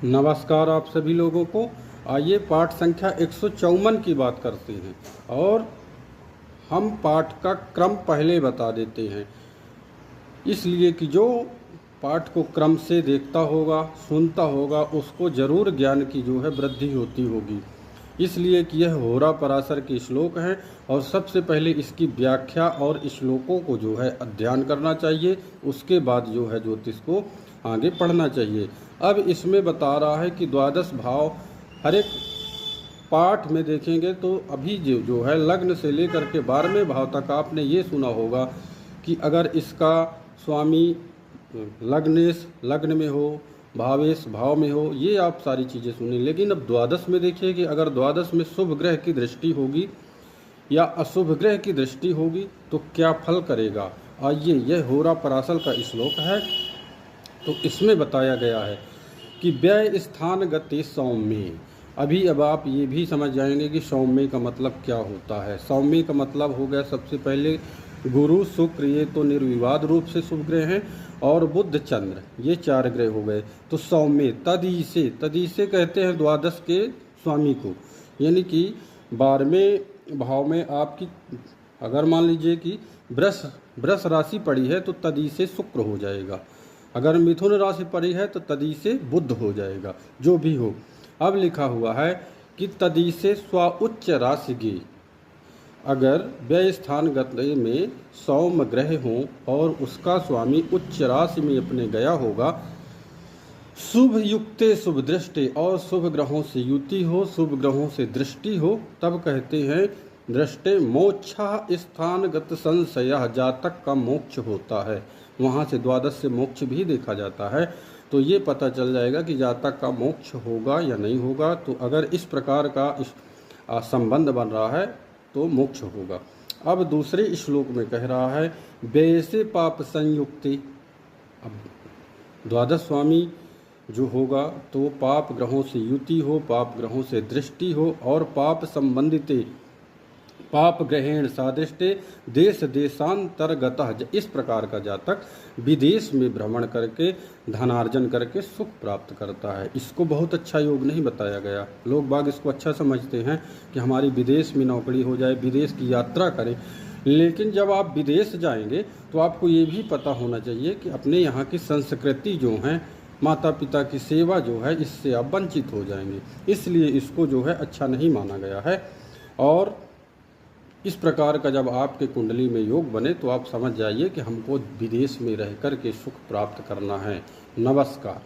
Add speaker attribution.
Speaker 1: नमस्कार आप सभी लोगों को। आइए पाठ संख्या 154 की बात करते हैं और हम पाठ का क्रम पहले बता देते हैं, इसलिए कि जो पाठ को क्रम से देखता होगा, सुनता होगा, उसको जरूर ज्ञान की जो है वृद्धि होती होगी। इसलिए कि यह होरा पराशर के श्लोक हैं और सबसे पहले इसकी व्याख्या और श्लोकों को जो है अध्ययन करना चाहिए, उसके बाद जो है ज्योतिष को आगे पढ़ना चाहिए। अब इसमें बता रहा है कि द्वादश भाव हर एक पाठ में देखेंगे तो अभी जो है लग्न से लेकर के 12वें भाव तक आपने ये सुना होगा कि अगर इसका स्वामी लग्नेश लग्न में हो, भावेश भाव में हो, ये आप सारी चीज़ें सुनी। लेकिन अब द्वादश में देखिए कि अगर द्वादश में शुभ ग्रह की दृष्टि होगी या अशुभ ग्रह की दृष्टि होगी तो क्या फल करेगा। आइए, यह होरा पराशर का श्लोक है। तो इसमें बताया गया है कि व्यय स्थान गति सौम्य। अभी अब आप ये भी समझ जाएंगे कि सौम्य का मतलब क्या होता है। सौम्य का मतलब हो गया सबसे पहले गुरु शुक्र, ये तो निर्विवाद रूप से शुभ ग्रह हैं, और बुध चंद्र, ये 4 ग्रह हो गए। तो सौम्य तदी से कहते हैं द्वादश के स्वामी को, यानी कि 12वें भाव में आपकी अगर मान लीजिए कि वृष राशि पड़ी है तो तदी से शुक्र हो जाएगा, अगर मिथुन राशि पड़ी है तो तदी से बुध हो जाएगा, जो भी हो। अब लिखा हुआ है कि तदी से स्व उच्च राशि गे, अगर व्यय स्थान गति में सौम्य ग्रह हो और उसका स्वामी उच्च राशि में अपने गया होगा, शुभ युक्ते शुभ दृष्टि, और शुभ ग्रहों से युति हो, शुभ ग्रहों से दृष्टि हो, तब कहते हैं दृष्टि मोक्षा स्थानगत संशय, जातक का मोक्ष होता है। वहाँ से द्वादश से मोक्ष भी देखा जाता है, तो ये पता चल जाएगा कि जातक का मोक्ष होगा या नहीं होगा। तो अगर इस प्रकार का संबंध बन रहा है तो मोक्ष होगा। अब दूसरे श्लोक में कह रहा है व्यय से पाप संयुक्ति। अब द्वादश स्वामी जो होगा तो पाप ग्रहों से युति हो, पाप ग्रहों से दृष्टि हो, और पाप संबंधित पाप ग्रहेण सादृष्टे देश देशांतरगतः, इस प्रकार का जातक विदेश में भ्रमण करके धनार्जन करके सुख प्राप्त करता है। इसको बहुत अच्छा योग नहीं बताया गया। लोग बाग इसको अच्छा समझते हैं कि हमारी विदेश में नौकरी हो जाए, विदेश की यात्रा करें। लेकिन जब आप विदेश जाएंगे तो आपको ये भी पता होना चाहिए कि अपने यहाँ की संस्कृति जो है, माता पिता की सेवा जो है, इससे आप वंचित हो जाएंगे। इसलिए इसको जो है अच्छा नहीं माना गया है। और इस प्रकार का जब आपके कुंडली में योग बने तो आप समझ जाइए कि हमको विदेश में रह कर के सुख प्राप्त करना है। नमस्कार।